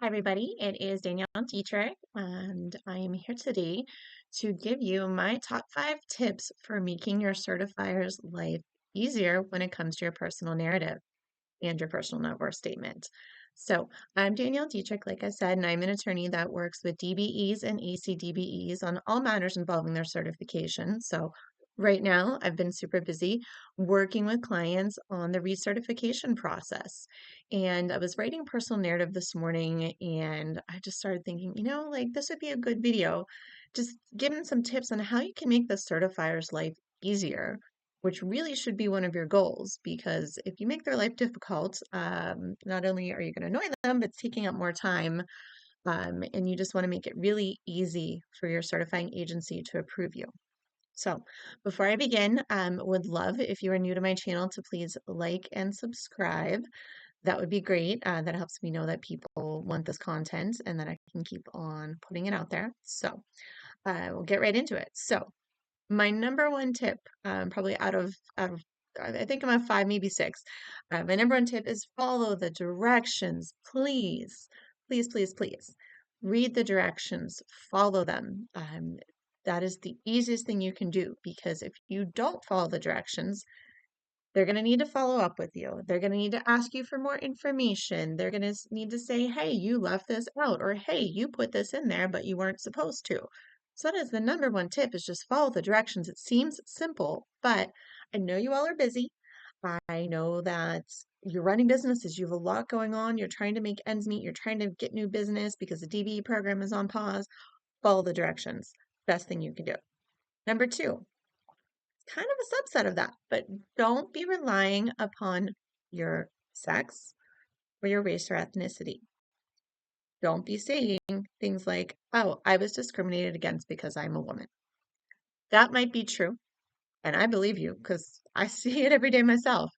Hi, everybody. It is Danielle Dietrich, and I am here today to give you my top 5 tips for making your certifier's life easier when it comes to your personal narrative and your personal net worth statement. So, I'm Danielle Dietrich, like I said, and I'm an attorney that works with DBEs and ACDBEs on all matters involving their certification. So, right now, I've been super busy working with clients on the recertification process. And I was writing a personal narrative this morning, and I just started thinking, like this would be a good video, just giving some tips on how you can make the certifier's life easier, which really should be one of your goals, because if you make their life difficult, not only are you going to annoy them, but it's taking up more time. And you just want to make it really easy for your certifying agency to approve you. So before I begin, would love if you are new to my channel to please like and subscribe. That would be great. That helps me know that people want this content and that I can keep on putting it out there. So we'll get right into it. So my number one tip, probably out of I think I'm at 5, maybe 6. My number one tip is follow the directions, please, please, please, please. Read the directions, follow them. That is the easiest thing you can do, because if you don't follow the directions, they're going to need to follow up with you. They're going to need to ask you for more information. They're going to need to say, hey, you left this out, or hey, you put this in there, but you weren't supposed to. So that is the number one tip, is just follow the directions. It seems simple, but I know you all are busy. I know that you're running businesses. You have a lot going on. You're trying to make ends meet. You're trying to get new business because the DBE program is on pause. Follow the directions. Best thing you can do. Number 2, kind of a subset of that, but don't be relying upon your sex or your race or ethnicity. Don't be saying things like, oh, I was discriminated against because I'm a woman. That might be true, and I believe you because I see it every day myself.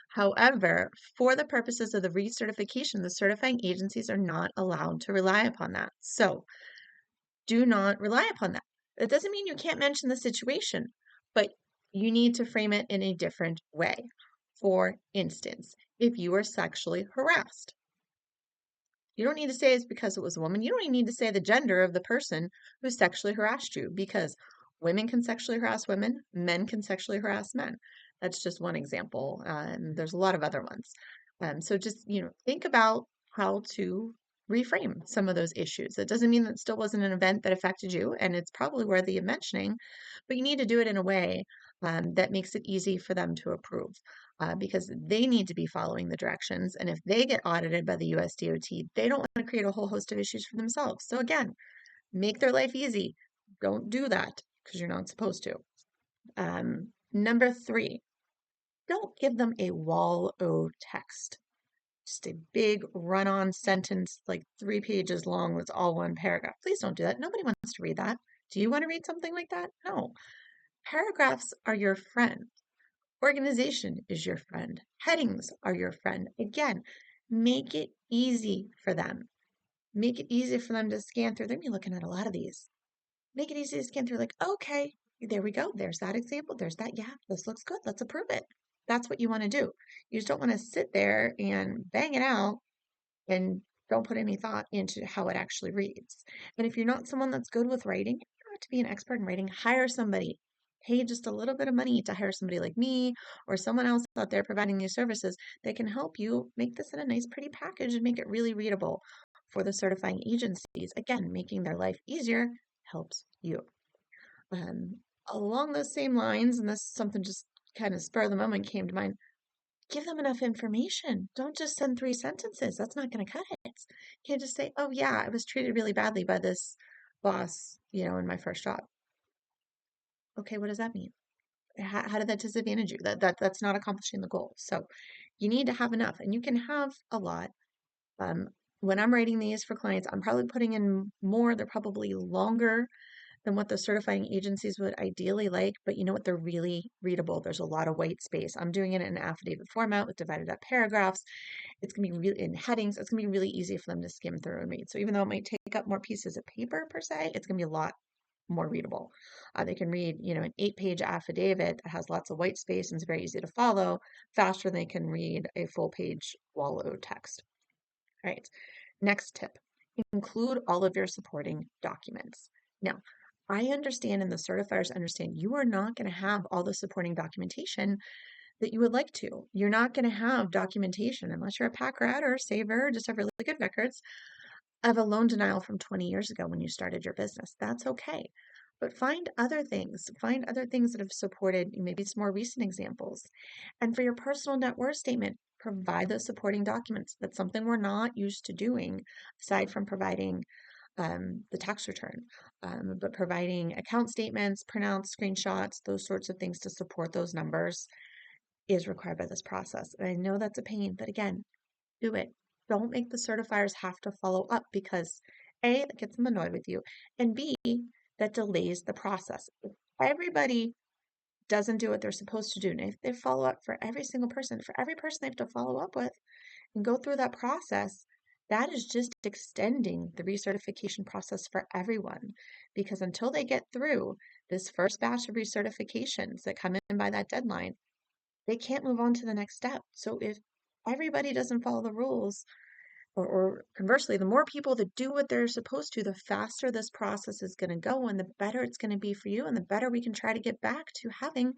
However, for the purposes of the recertification, the certifying agencies are not allowed to rely upon that. So do not rely upon that. It doesn't mean you can't mention the situation, but you need to frame it in a different way. For instance, if you were sexually harassed, you don't need to say it's because it was a woman. You don't even need to say the gender of the person who sexually harassed you, because women can sexually harass women, men can sexually harass men. That's just one example. There's a lot of other ones. So just, think about how to reframe some of those issues. It doesn't mean that it still wasn't an event that affected you, and it's probably worthy of mentioning, but you need to do it in a way that makes it easy for them to approve, because they need to be following the directions. And if they get audited by the US DOT, they don't want to create a whole host of issues for themselves. So again, make their life easy. Don't do that because you're not supposed to. Number 3, don't give them a wall o text. Just a big run-on sentence, like 3 pages long, that's all one paragraph. Please don't do that. Nobody wants to read that. Do you want to read something like that? No. Paragraphs are your friend. Organization is your friend. Headings are your friend. Again, make it easy for them. Make it easy for them to scan through. They're going to be looking at a lot of these. Make it easy to scan through, like, okay, there we go. There's that example. There's that. Yeah, this looks good. Let's approve it. That's what you want to do. You just don't want to sit there and bang it out and don't put any thought into how it actually reads. And if you're not someone that's good with writing, you don't have to be an expert in writing. Hire somebody. Pay just a little bit of money to hire somebody like me or someone else out there providing these services that can help you make this in a nice, pretty package and make it really readable for the certifying agencies. Again, making their life easier helps you. Along those same lines, and this is something just kind of spur of the moment came to mind, give them enough information. Don't just send 3 sentences. That's not going to cut it. You can't just say, oh, yeah, I was treated really badly by this boss, in my first job. Okay, what does that mean? How did that disadvantage you? That's not accomplishing the goal. So you need to have enough, and you can have a lot. When I'm writing these for clients, I'm probably putting in more. They're probably longer than what the certifying agencies would ideally like, but you know what? They're really readable. There's a lot of white space. I'm doing it in affidavit format with divided up paragraphs. It's going to be really in headings. It's going to be really easy for them to skim through and read. So even though it might take up more pieces of paper per se, it's going to be a lot more readable. They can read, an 8-page affidavit that has lots of white space and is very easy to follow faster than they can read a full page wall of text. All right. Next tip. include all of your supporting documents. Now, I understand and the certifiers understand you are not going to have all the supporting documentation that you would like to. You're not going to have documentation unless you're a pack rat or a saver or just have really good records of a loan denial from 20 years ago when you started your business. That's okay. But find other things. Find other things that have supported, maybe it's more recent examples. And for your personal net worth statement, provide those supporting documents. That's something we're not used to doing, aside from providing the tax return, but providing account statements, printouts, screenshots, those sorts of things to support those numbers is required by this process. And I know that's a pain, but again, do it. Don't make the certifiers have to follow up because A, that gets them annoyed with you, and B, that delays the process. If everybody doesn't do what they're supposed to do, and if they follow up for every single person, for every person they have to follow up with and go through that process, that is just extending the recertification process for everyone. Because until they get through this first batch of recertifications that come in by that deadline, they can't move on to the next step. So if everybody doesn't follow the rules, or conversely, the more people that do what they're supposed to, the faster this process is going to go and the better it's going to be for you and the better we can try to get back to having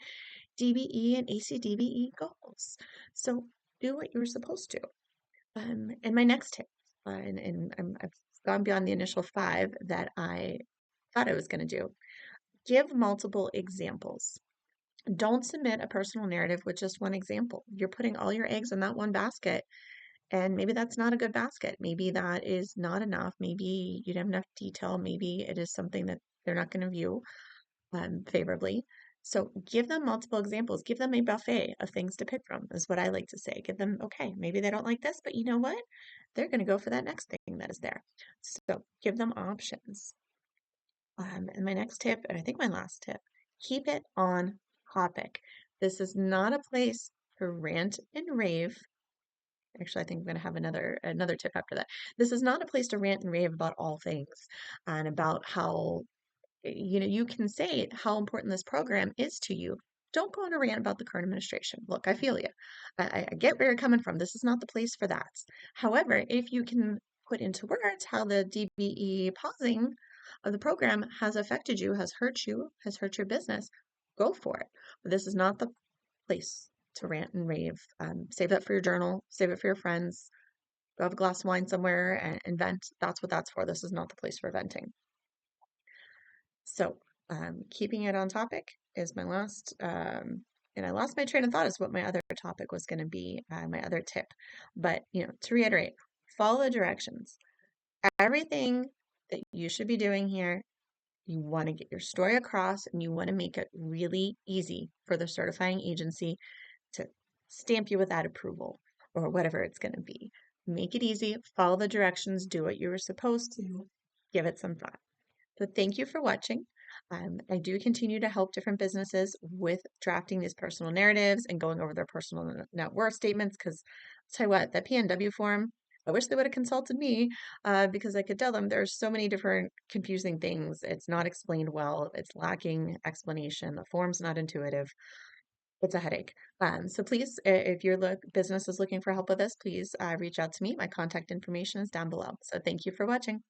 DBE and ACDBE goals. So do what you're supposed to. And my next tip, I've gone beyond the initial 5 that I thought I was going to do. Give multiple examples. Don't submit a personal narrative with just one example. You're putting all your eggs in that one basket, and maybe that's not a good basket. Maybe that is not enough. Maybe you don't have enough detail. Maybe it is something that they're not going to view favorably. So give them multiple examples. Give them a buffet of things to pick from, is what I like to say. Give them, okay, maybe they don't like this, but you know what? They're going to go for that next thing that is there. So give them options. And my next tip, and I think my last tip, keep it on topic. This is not a place to rant and rave. Actually, I think I'm going to have another tip after that. This is not a place to rant and rave about all things and about how you can say how important this program is to you. Don't go on a rant about the current administration. Look, I feel you. I get where you're coming from. This is not the place for that. However, if you can put into words how the DBE pausing of the program has affected you, has hurt your business, go for it. But this is not the place to rant and rave. Save that for your journal. Save it for your friends. Go have a glass of wine somewhere and vent. That's what that's for. This is not the place for venting. So keeping it on topic is my last, and I lost my train of thought as what my other topic was going to be, my other tip. But, to reiterate, follow the directions. Everything that you should be doing here, you want to get your story across and you want to make it really easy for the certifying agency to stamp you with that approval or whatever it's going to be. Make it easy, follow the directions, do what you were supposed to, give it some thought. So thank you for watching. I do continue to help different businesses with drafting these personal narratives and going over their personal net worth statements because I'll tell you what, that PNW form, I wish they would have consulted me because I could tell them there's so many different confusing things. It's not explained well. It's lacking explanation. The form's not intuitive. It's a headache. So please, if your business is looking for help with this, please reach out to me. My contact information is down below. So thank you for watching.